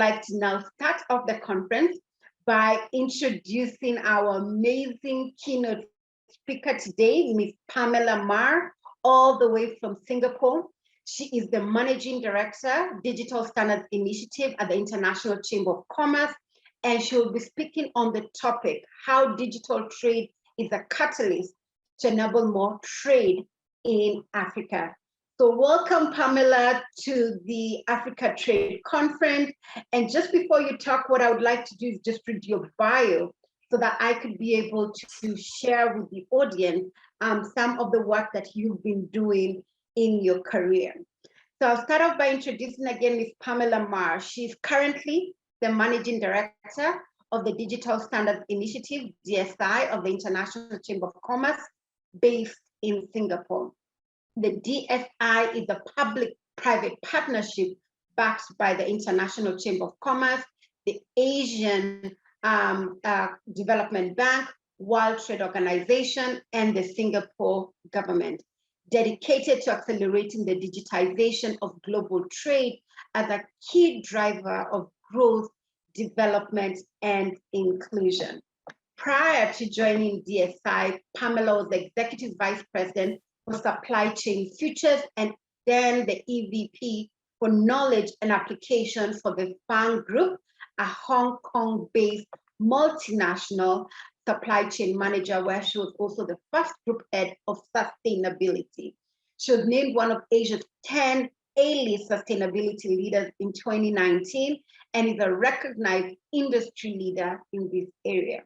like to now start off the conference by introducing our amazing keynote speaker today, Ms. Pamela Mar, all the way from Singapore. She is the Managing Director, Digital Standards Initiative at the International Chamber of Commerce, and she will be speaking on the topic, how digital trade is a catalyst to enable more trade in Africa. So welcome, Pamela, to the Africa Trade Conference. And just before you talk, what I would like to do is just read your bio so that I could be able to share with the audience some of the work that you've been doing in your career. So I'll start off by introducing again Ms. Pamela Mar. She's currently the Managing Director of the Digital Standards Initiative, DSI, of the International Chamber of Commerce, based in Singapore. The DSI is a public-private partnership backed by the International Chamber of Commerce, the Asian Development Bank, World Trade Organization, and the Singapore government, dedicated to accelerating the digitization of global trade as a key driver of growth, development, and inclusion. Prior to joining DSI, Pamela was the Executive Vice President for Supply Chain Futures and then the EVP for Knowledge and Application for the FANG Group, a Hong Kong-based multinational supply chain manager, where she was also the first group head of sustainability. She was named one of Asia's 10 A-list sustainability leaders in 2019 and is a recognized industry leader in this area.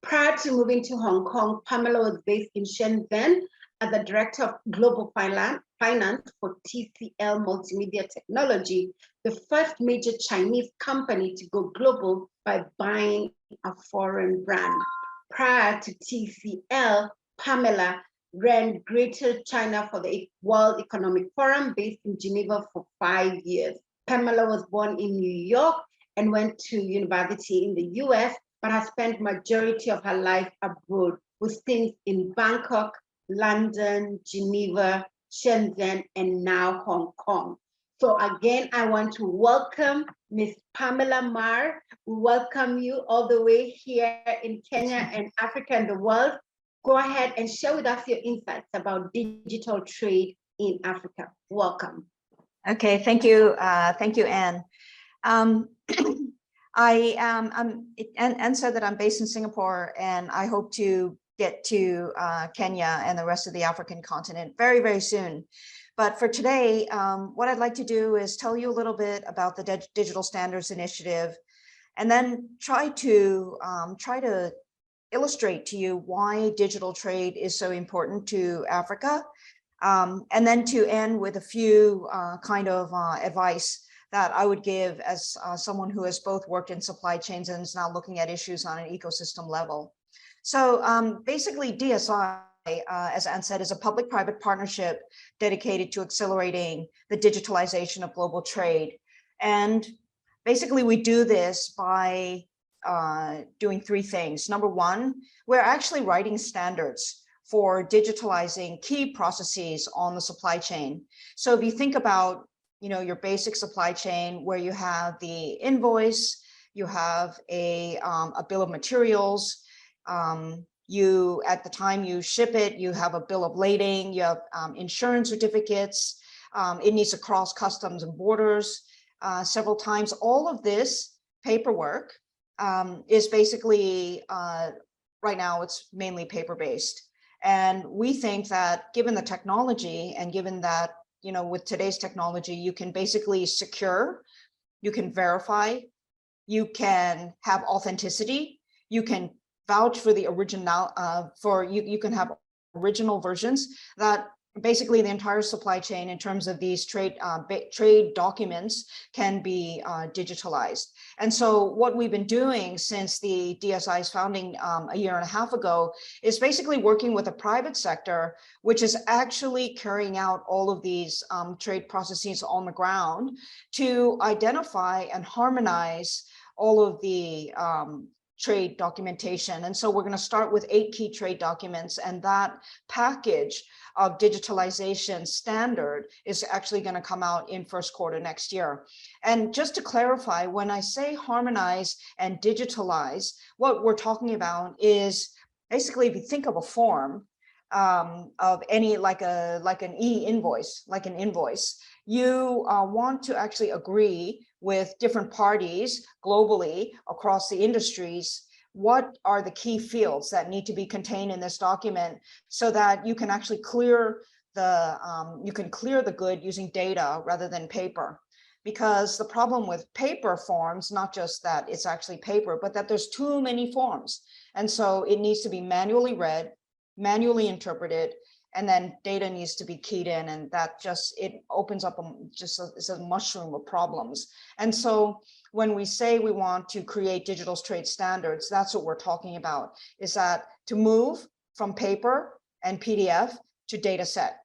Prior to moving to Hong Kong, Pamela was based in Shenzhen as the Director of Global Finance for TCL Multimedia Technology, the first major Chinese company to go global by buying a foreign brand. Prior to TCL, Pamela ran Greater China for the World Economic Forum based in Geneva for 5 years. Pamela was born in New York and went to university in the US, but has spent majority of her life abroad, with stints in Bangkok, London, Geneva, Shenzhen, and now Hong Kong. So again, I want to welcome Ms. Pamela Mar. We welcome you all the way here in Kenya and Africa and the world. Go ahead and share with us your insights about digital trade in Africa. Welcome. Okay, thank you. Thank you, Anne. Anne said that I'm based in Singapore, and I hope to get to Kenya and the rest of the African continent very, very soon. But for today, what I'd like to do is tell you a little bit about the Digital Standards Initiative, and then try to illustrate to you why digital trade is so important to Africa, and then to end with a few advice that I would give as someone who has both worked in supply chains and is now looking at issues on an ecosystem level. So basically DSI, as Anne said, is a public-private partnership dedicated to accelerating the digitalization of global trade. And basically we do this by doing three things. Number one, we're actually writing standards for digitalizing key processes on the supply chain. So if you think about your basic supply chain, where you have the invoice, you have a bill of materials, at the time you ship it, you have a bill of lading, you have insurance certificates, it needs to cross customs and borders several times. All of this paperwork is basically, right now it's mainly paper-based. And we think that given the technology and given that with today's technology, you can basically secure, you can verify, you can have authenticity, you can vouch for the original, you can have original versions, that basically the entire supply chain in terms of these trade documents can be digitalized. And so what we've been doing since the DSI's founding a year and a half ago is basically working with the private sector, which is actually carrying out all of these trade processes on the ground to identify and harmonize all of the trade documentation. And so we're going to start with 8 key trade documents, and that package of digitalization standard is actually going to come out in first quarter next year. And just to clarify, when I say harmonize and digitalize, what we're talking about is basically, if you think of a form of any, like an e-invoice, like an invoice, you want to actually agree with different parties globally across the industries what are the key fields that need to be contained in this document, so that you can actually clear the good using data rather than paper. Because the problem with paper forms, not just that it's actually paper, but that there's too many forms. And so it needs to be manually read, manually interpreted, and then data needs to be keyed in, and that it opens up it's a mushroom of problems. And so when we say we want to create digital trade standards, that's what we're talking about, is that to move from paper and PDF to data set.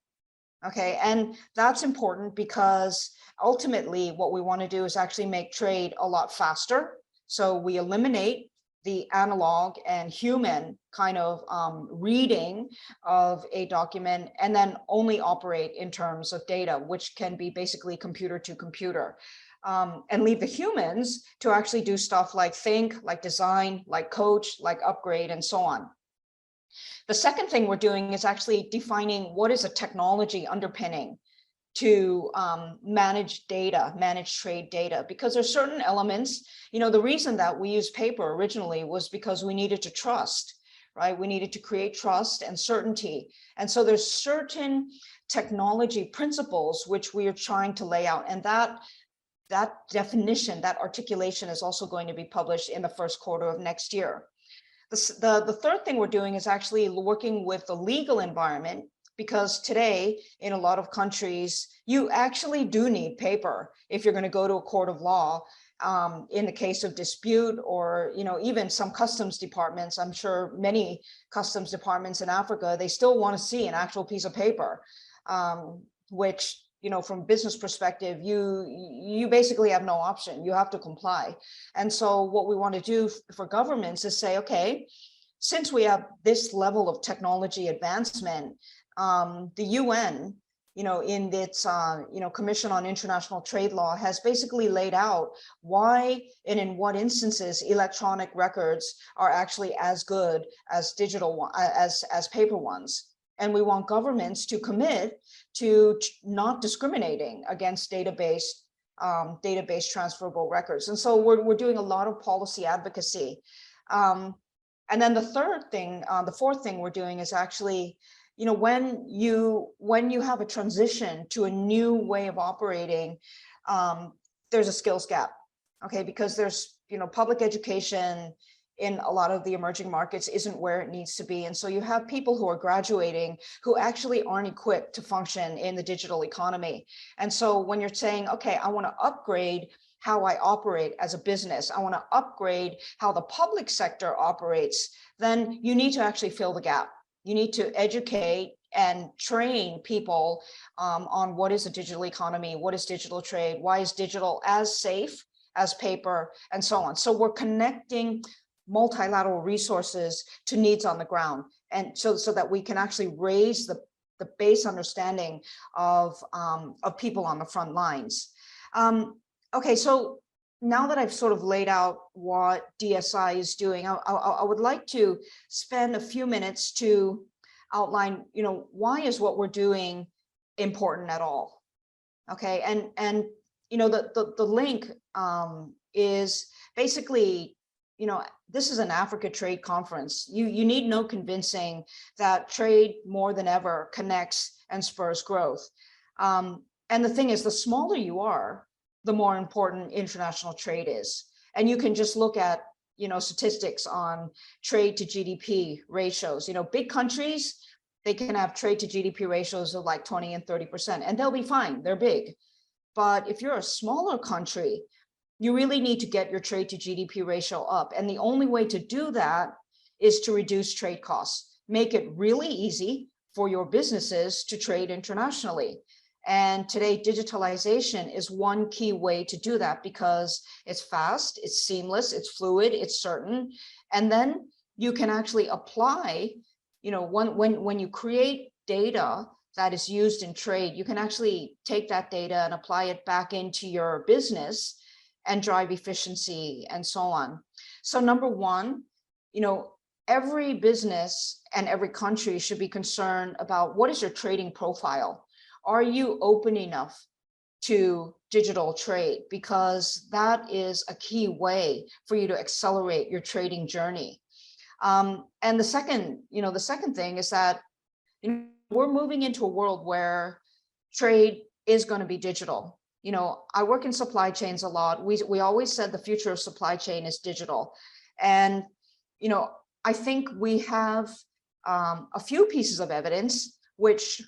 Okay, and that's important because ultimately what we want to do is actually make trade a lot faster. So we eliminate the analog and human kind of reading of a document, and then only operate in terms of data, which can be basically computer to computer, and leave the humans to actually do stuff like think, like design, like coach, like upgrade, and so on. The second thing we're doing is actually defining what is a technology underpinning to manage data, manage trade data, because there's certain elements, the reason that we used paper originally was because we needed to trust, right? We needed to create trust and certainty. And so there's certain technology principles which we are trying to lay out. And that definition, that articulation is also going to be published in the first quarter of next year. The third thing we're doing is actually working with the legal environment, because today in a lot of countries, you actually do need paper if you're going to go to a court of law in the case of dispute, or even some customs departments. I'm sure many customs departments in Africa, they still want to see an actual piece of paper, which from a business perspective, you basically have no option. You have to comply. And so what we want to do for governments is say, okay, since we have this level of technology advancement, the UN, in its, Commission on International Trade Law has basically laid out why and in what instances electronic records are actually as good as digital, as paper ones. And we want governments to commit to not discriminating against database transferable records. And so we're doing a lot of policy advocacy. And then the fourth thing we're doing is actually, when you have a transition to a new way of operating, there's a skills gap, okay? Because there's, public education in a lot of the emerging markets isn't where it needs to be. And so you have people who are graduating who actually aren't equipped to function in the digital economy. And so when you're saying, okay, I want to upgrade how I operate as a business, I want to upgrade how the public sector operates, then you need to actually fill the gap. You need to educate and train people on what is a digital economy, what is digital trade, why is digital as safe as paper, and so on. So we're connecting multilateral resources to needs on the ground, and so that we can actually raise the base understanding of people on the front lines. Okay, so now that I've sort of laid out what DSI is doing, I would like to spend a few minutes to outline, why is what we're doing important at all? Okay, and the link is basically, this is an Africa Trade Conference. You need no convincing that trade more than ever connects and spurs growth. And the thing is, the smaller you are, the more important international trade is. And you can just look at, statistics on trade to GDP ratios. Big countries, they can have trade to GDP ratios of like 20 and 30%, and they'll be fine, they're big. But if you're a smaller country, you really need to get your trade to GDP ratio up. And the only way to do that is to reduce trade costs, make it really easy for your businesses to trade internationally. And today, digitalization is one key way to do that, because it's fast, it's seamless, it's fluid, it's certain, And then you can actually apply, when you create data that is used in trade, you can actually take that data and apply it back into your business and drive efficiency and so on. So number one, every business and every country should be concerned about what is your trading profile. Are you open enough to digital trade? Because that is a key way for you to accelerate your trading journey. And the second thing is that we're moving into a world where trade is going to be digital. I work in supply chains a lot. We always said the future of supply chain is digital. And, I think we have a few pieces of evidence which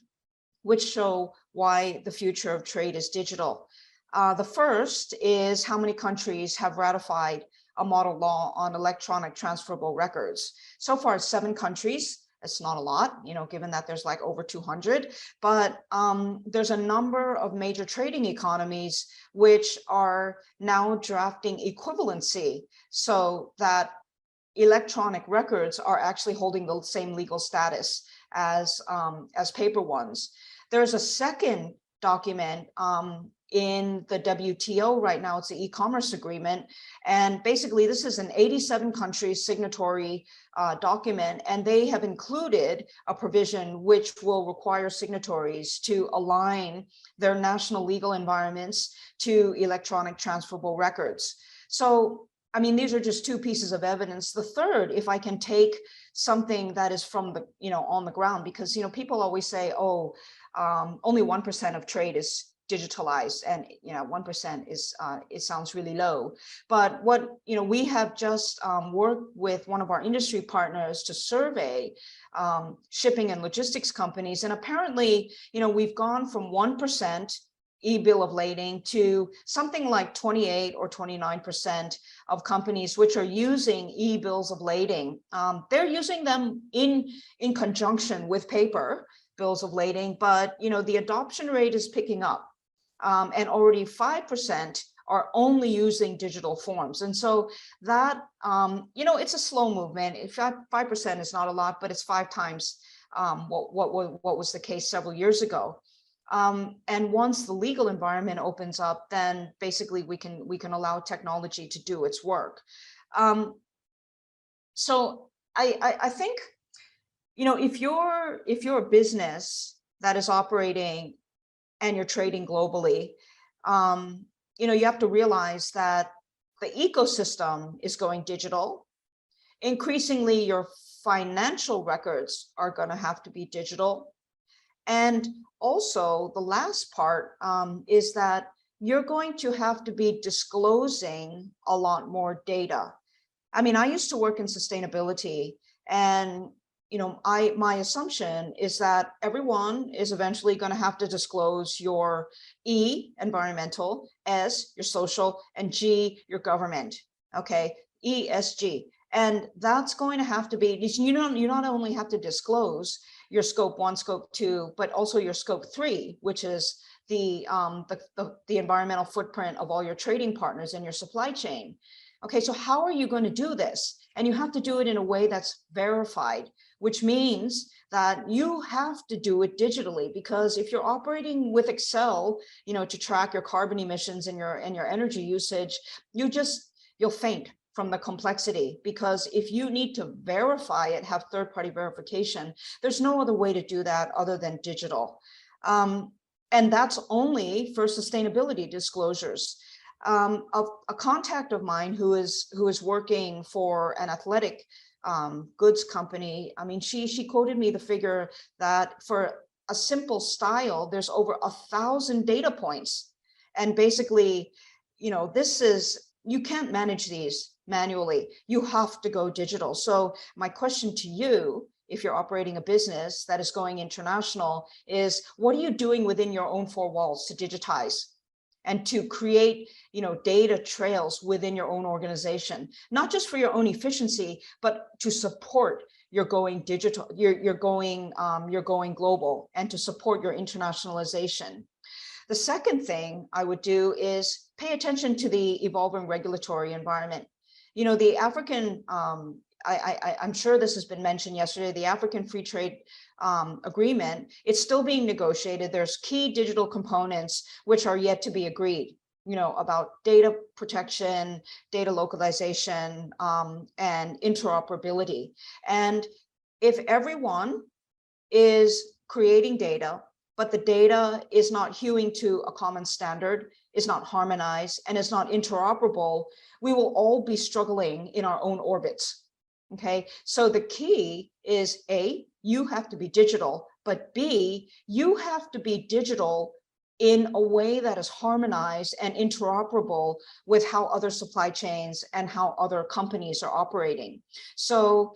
show why the future of trade is digital. The first is how many countries have ratified a model law on electronic transferable records. So far, 7 countries. It's not a lot, given that there's like over 200, but there's a number of major trading economies which are now drafting equivalency so that electronic records are actually holding the same legal status as paper ones. There's a second document in the WTO right now. It's the e-commerce agreement. And basically this is an 87 country signatory document, and they have included a provision which will require signatories to align their national legal environments to electronic transferable records. So, these are just 2 pieces of evidence. The third, if I can take something that is from the, on the ground, because, people always say, oh, only 1% of trade is digitalized, and 1% is it sounds really low. But what we have just worked with one of our industry partners to survey shipping and logistics companies, and apparently we've gone from 1% e-bill of lading to something like 28 or 29% of companies which are using e-bills of lading. They're using them in conjunction with paper bills of lading, but the adoption rate is picking up, and already 5% are only using digital forms. And so that it's a slow movement. In fact, 5% is not a lot, but it's 5 times what was the case several years ago. And once the legal environment opens up, then basically we can allow technology to do its work. So I think, if you're a business that is operating and you're trading globally, you have to realize that the ecosystem is going digital. Increasingly, your financial records are going to have to be digital. And also the last part is that you're going to have to be disclosing a lot more data. I used to work in sustainability, and my assumption is that everyone is eventually going to have to disclose your E, environmental, S, your social, and G, your government. Okay, ESG. And that's going to have to be, you not only have to disclose your scope 1, scope 2, but also your scope 3, which is the environmental footprint of all your trading partners in your supply chain. Okay, so how are you going to do this? And you have to do it in a way that's verified, which means that you have to do it digitally, because if you're operating with Excel, to track your carbon emissions and your energy usage, you'll faint from the complexity, because if you need to verify it, have third-party verification, there's no other way to do that other than digital. And that's only for sustainability disclosures. A contact of mine who is working for an athletic goods company, she quoted me the figure that for a simple style, there's over 1,000 data points. And basically, you can't manage these manually. You have to go digital. So my question to you, if you're operating a business that is going international, is what are you doing within your own 4 walls to digitize and to create, data trails within your own organization, not just for your own efficiency, but to support your going digital, you're going global, and to support your internationalization. The second thing I would do is pay attention to the evolving regulatory environment. The African I'm sure this has been mentioned yesterday, the African Free Trade Agreement, it's still being negotiated. There's key digital components which are yet to be agreed, about data protection, data localization, and interoperability. And if everyone is creating data, but the data is not hewing to a common standard, is not harmonized, and is not interoperable, we will all be struggling in our own orbits. Okay, so the key is A, you have to be digital, but B, you have to be digital in a way that is harmonized and interoperable with how other supply chains and how other companies are operating. So,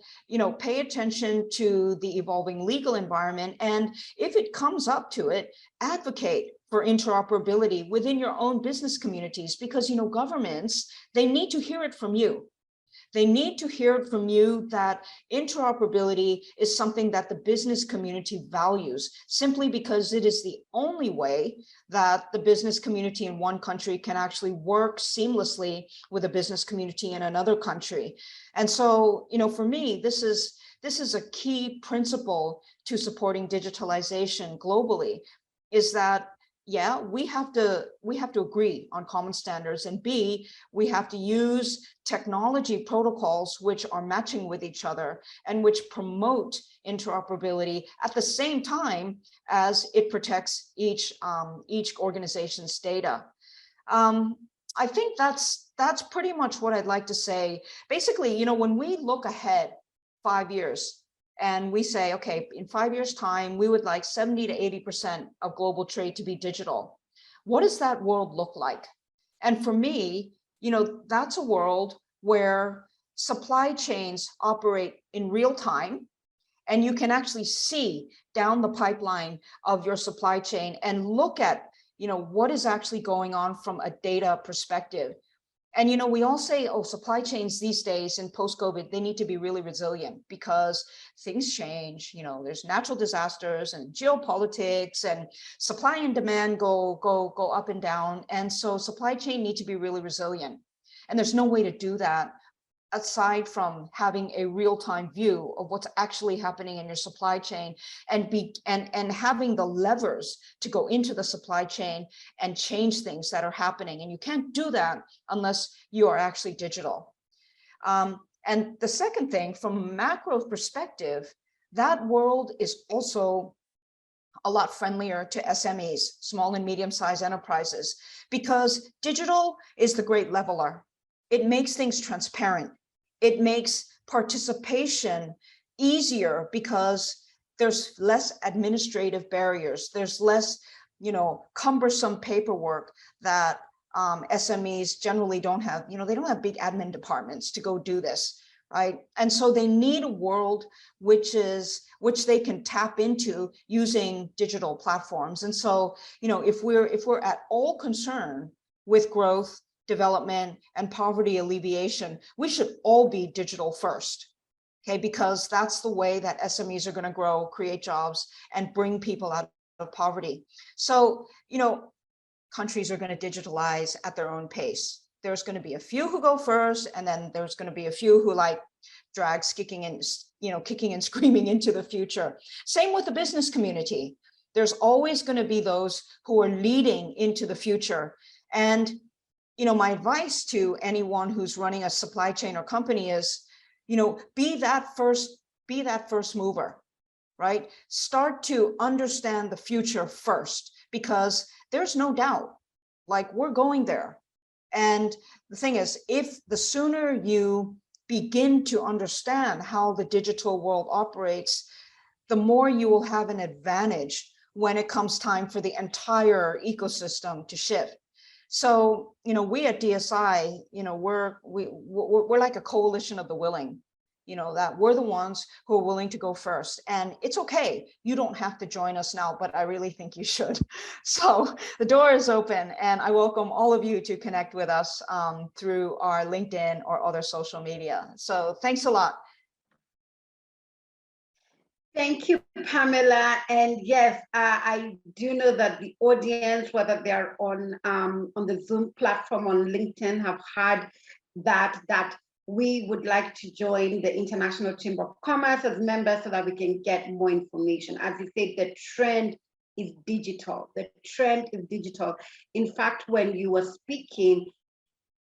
pay attention to the evolving legal environment, and if it comes up to it, advocate for interoperability within your own business communities, because, governments, they need to hear it from you. They need to hear it from you that interoperability is something that the business community values, simply because it is the only way that the business community in one country can actually work seamlessly with a business community in another country. And so, for me, this is a key principle to supporting digitalization globally, is that yeah, we have to agree on common standards, and B, we have to use technology protocols which are matching with each other and which promote interoperability at the same time as it protects each organization's data. I think that's pretty much what I'd like to say. Basically, when we look ahead 5 years, and we say, okay, in 5 years' time, we would like 70 to 80% of global trade to be digital. What does that world look like? And for me, that's a world where supply chains operate in real time, and you can actually see down the pipeline of your supply chain and look at, what is actually going on from a data perspective. And, we all say, oh, supply chains these days in post-COVID, they need to be really resilient because things change. There's natural disasters and geopolitics, and supply and demand go up and down. And so supply chain need to be really resilient. And there's no way to do that aside from having a real-time view of what's actually happening in your supply chain, and having the levers to go into the supply chain and change things that are happening. And you can't do that unless you are actually digital. And the second thing, from a macro perspective, that world is also a lot friendlier to SMEs, small and medium-sized enterprises, because digital is the great leveler. It makes things transparent. It makes participation easier because there's less administrative barriers. There's less, cumbersome paperwork that SMEs generally don't have. They don't have big admin departments to go do this, right? And so they need a world which they can tap into using digital platforms. And so, if we're at all concerned with growth, development, and poverty alleviation, we should all be digital first, okay? Because that's the way that SMEs are going to grow, create jobs, and bring people out of poverty. So, countries are going to digitalize at their own pace. There's going to be a few who go first, and then there's going to be a few who drags kicking and screaming into the future. Same with the business community. There's always going to be those who are leading into the future. And my advice to anyone who's running a supply chain or company is, be that first mover, right? Start to understand the future first, because there's no doubt, we're going there. And the thing is, if the sooner you begin to understand how the digital world operates, the more you will have an advantage when it comes time for the entire ecosystem to shift. So, we at DSI, we're like a coalition of the willing, that we're the ones who are willing to go first. And it's okay, you don't have to join us now, but I really think you should. So the door is open, and I welcome all of you to connect with us through our LinkedIn or other social media. So thanks a lot. Thank you, Pamela. And yes, I do know that the audience, whether they're on the Zoom platform, on LinkedIn, have heard that we would like to join the International Chamber of Commerce as members so that we can get more information. As you said, the trend is digital. The trend is digital. In fact, when you were speaking,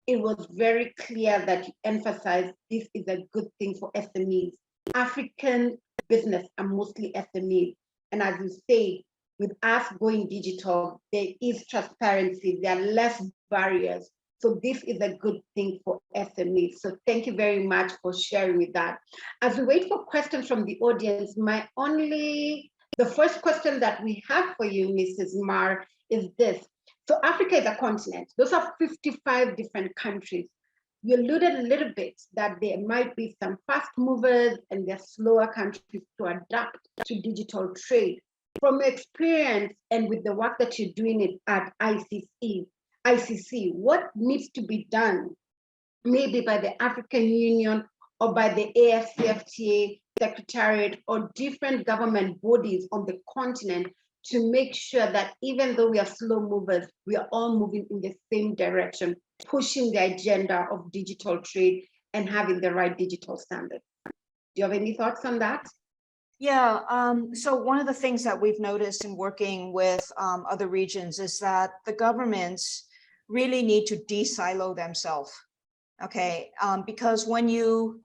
it was very clear that you emphasized this is a good thing for SMEs. African business are mostly SMEs. And as you say, with us going digital, there is transparency, there are less barriers. So this is a good thing for SMEs. So thank you very much for sharing with that. As we wait for questions from the audience, the first question that we have for you, Mrs. Mar, is this. So Africa is a continent. Those are 55 different countries. You alluded a little bit that there might be some fast movers and there are slower countries to adapt to digital trade. From your experience and with the work that you're doing at ICC, what needs to be done, maybe by the African Union or by the AFCFTA Secretariat or different government bodies on the continent to make sure that even though we are slow movers, we are all moving in the same direction, pushing the agenda of digital trade and having the right digital standards? Do you have any thoughts on that? Yeah, so one of the things that we've noticed in working with other regions is that the governments really need to de-silo themselves, okay? Because when you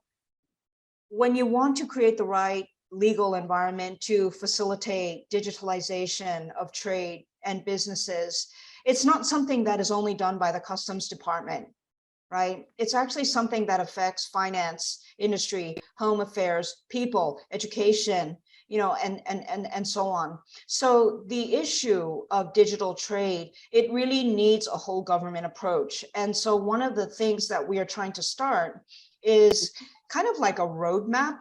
want to create the right legal environment to facilitate digitalization of trade and businesses, it's not something that is only done by the Customs Department, right? It's actually something that affects finance, industry, home affairs, people, education, and so on. So the issue of digital trade, it really needs a whole government approach. And so one of the things that we are trying to start is kind of like a roadmap.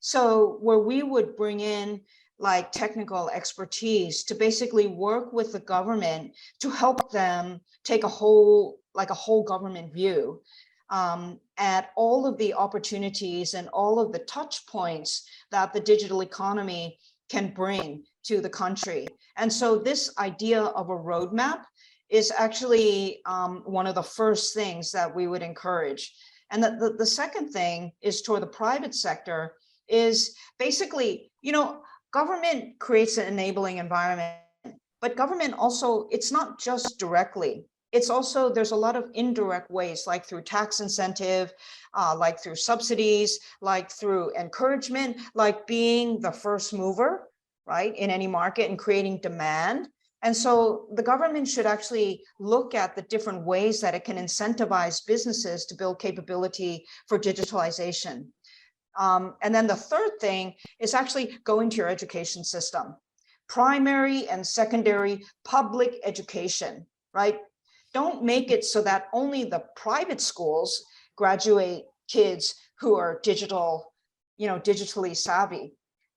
So where we would bring in like technical expertise to basically work with the government to help them take a whole government view at all of the opportunities and all of the touch points that the digital economy can bring to the country. And so this idea of a roadmap is actually one of the first things that we would encourage. And the second thing is toward the private sector is basically, government creates an enabling environment, but government also, it's not just directly, it's also, there's a lot of indirect ways, like through tax incentive, like through subsidies, like through encouragement, like being the first mover, right, in any market and creating demand. And so the government should actually look at the different ways that it can incentivize businesses to build capability for digitalization. And then the third thing is actually go into your education system, primary and secondary public education, right? Don't make it so that only the private schools graduate kids who are digitally savvy.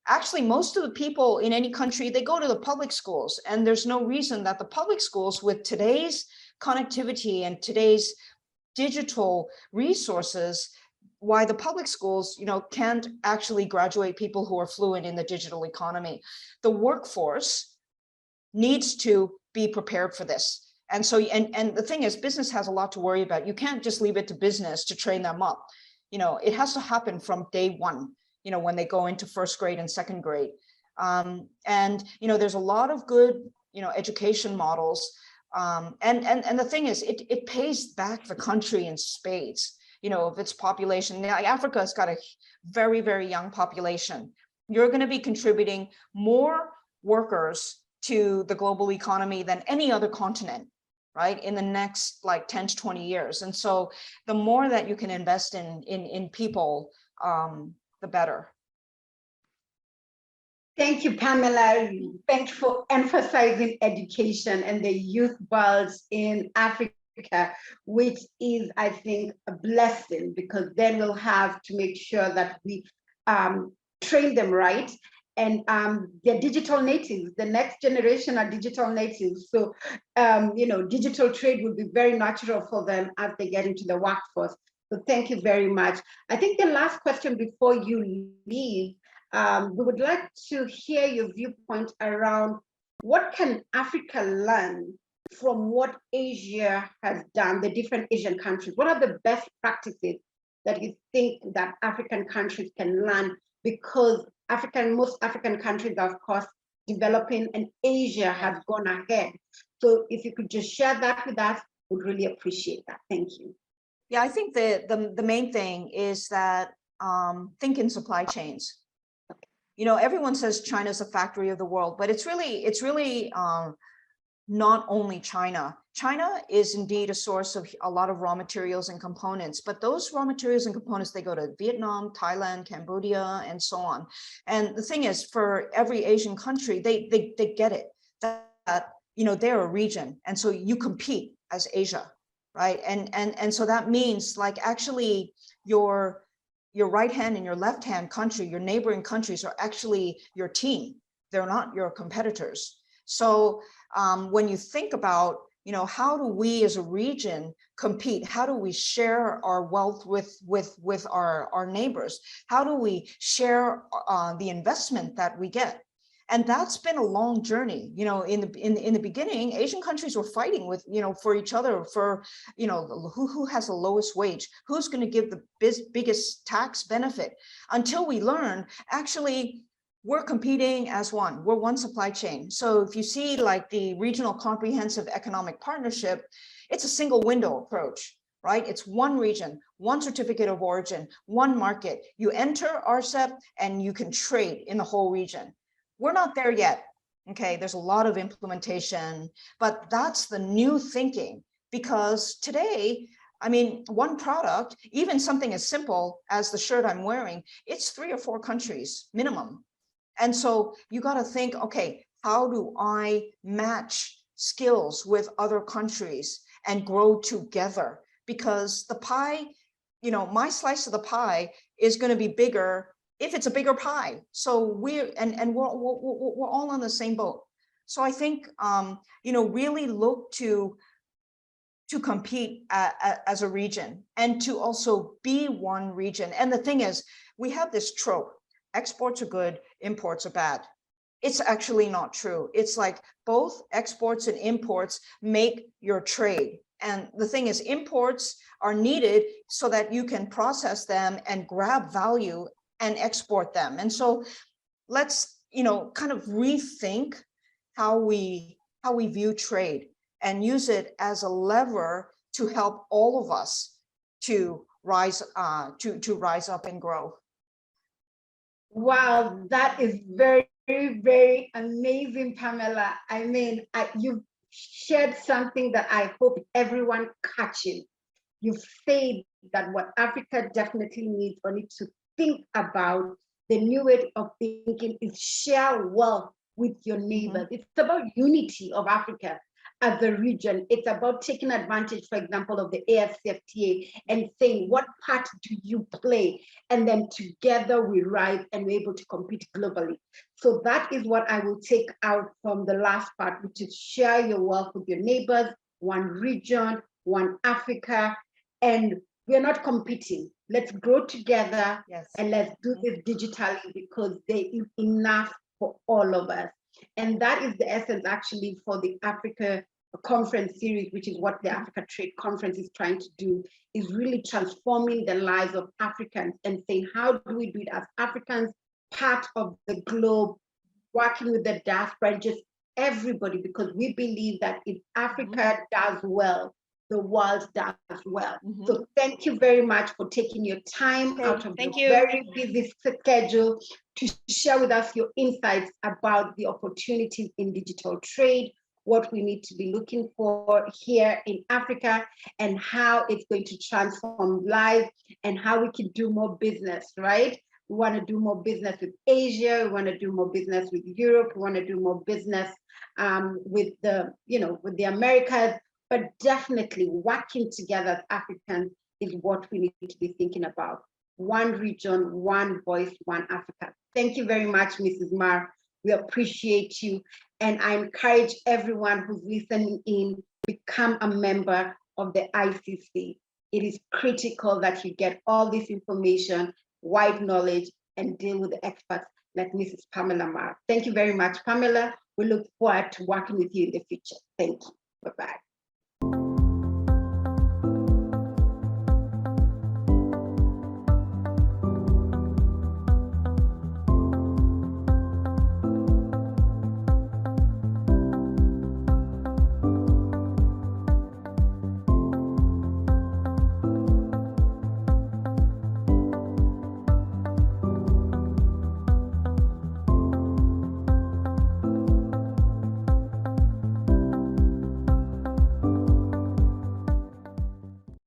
Actually, most of the people in any country, they go to the public schools, and there's no reason that the public schools with today's connectivity and today's digital resources, why the public schools, can't actually graduate people who are fluent in the digital economy. The workforce needs to be prepared for this. And so, and the thing is, business has a lot to worry about. You can't just leave it to business to train them up. It has to happen from day one, when they go into first grade and second grade. And, there's a lot of good, education models. And the thing is, it pays back the country in spades. Of its population. Now, Africa has got a very, very young population. You're going to be contributing more workers to the global economy than any other continent, right, in the next like 10 to 20 years. And so the more that you can invest in people, the better. Thank you, Pamela. Thanks for emphasizing education and the youth bulge in Africa, which is, I think, a blessing, because then we'll have to make sure that we train them right. And they're digital natives. The next generation are digital natives. So, digital trade will be very natural for them as they get into the workforce. So thank you very much. I think the last question before you leave, we would like to hear your viewpoint around what can Africa learn from what Asia has done, the different Asian countries. What are the best practices that you think that African countries can learn, because most African countries are, of course, developing, and Asia has gone ahead. So if you could just share that with us, we'd really appreciate that. Thank you. Yeah, I think the main thing is that think in supply chains. You know, everyone says China's a factory of the world, but it's really not only China. China is indeed a source of a lot of raw materials and components, but those raw materials and components, they go to Vietnam, Thailand, Cambodia, and so on. And the thing is, for every Asian country, they get it that you know, they're a region, and so you compete as Asia, right? And so that means, like, actually your right hand and your left hand country, your neighboring countries, are actually your team. They're not your competitors. So when you think about, you know, how do we as a region compete? How do we share our wealth with our neighbors? How do we share the investment that we get? And that's been a long journey. You know, in the beginning, Asian countries were fighting with, you know, for each other for, you know, who has the lowest wage, who's going to give the biggest tax benefit, until we learn, actually, we're competing as one. We're one supply chain. So if you see, like, the Regional Comprehensive Economic Partnership, it's a single window approach, right? It's one region, one certificate of origin, one market. You enter RCEP and you can trade in the whole region. We're not there yet. Okay, there's a lot of implementation, but that's the new thinking, because today, I mean, one product, even something as simple as the shirt I'm wearing, it's 3 or 4 countries minimum. And so you got to think, okay, how do I match skills with other countries and grow together? Because the pie, you know, my slice of the pie is going to be bigger if it's a bigger pie. So we're all on the same boat. So I think, you know, really look to compete as a region, and to also be one region. And the thing is, we have this trope: exports are good, imports are bad. It's actually not true. It's like both exports and imports make your trade. And the thing is, imports are needed so that you can process them and grab value and export them. And so let's, you know, kind of rethink how we view trade, and use it as a lever to help all of us to rise up and grow. Wow, that is very, very amazing, Pamela. I mean, you've shared something that I hope everyone catches. You've said that what Africa definitely needs, or needs to think about, the new way of thinking, is share wealth with your neighbors. It's about unity of Africa as a region. It's about taking advantage, for example, of the AFCFTA and saying, what part do you play? And then together we rise and we're able to compete globally. So that is what I will take out from the last part, which is share your wealth with your neighbors, one region, one Africa. And we're not competing. Let's grow together. Yes. And let's do this digitally, because there is enough for all of us. And that is the essence, actually, for the Africa conference series, which is what the Africa Trade Conference is trying to do, is really transforming the lives of Africans and saying, how do we do it as Africans, part of the globe, working with the diaspora, and just everybody, because we believe that if Africa does well, the world does well. So thank you very much for taking your time out of your very busy schedule to share with us your insights about the opportunities in digital trade, what we need to be looking for here in Africa, and how it's going to transform lives, and how we can do more business, right? We want to do more business with Asia. We want to do more business with Europe. We want to do more business with the Americas. But definitely working together as Africans is what we need to be thinking about. One region, one voice, one Africa. Thank you very much, Mrs. Mar. We appreciate you. And I encourage everyone who's listening in, become a member of the ICC. It is critical that you get all this information, wide knowledge, and deal with the experts like Mrs. Pamela Mar. Thank you very much, Pamela. We look forward to working with you in the future. Thank you. Bye-bye.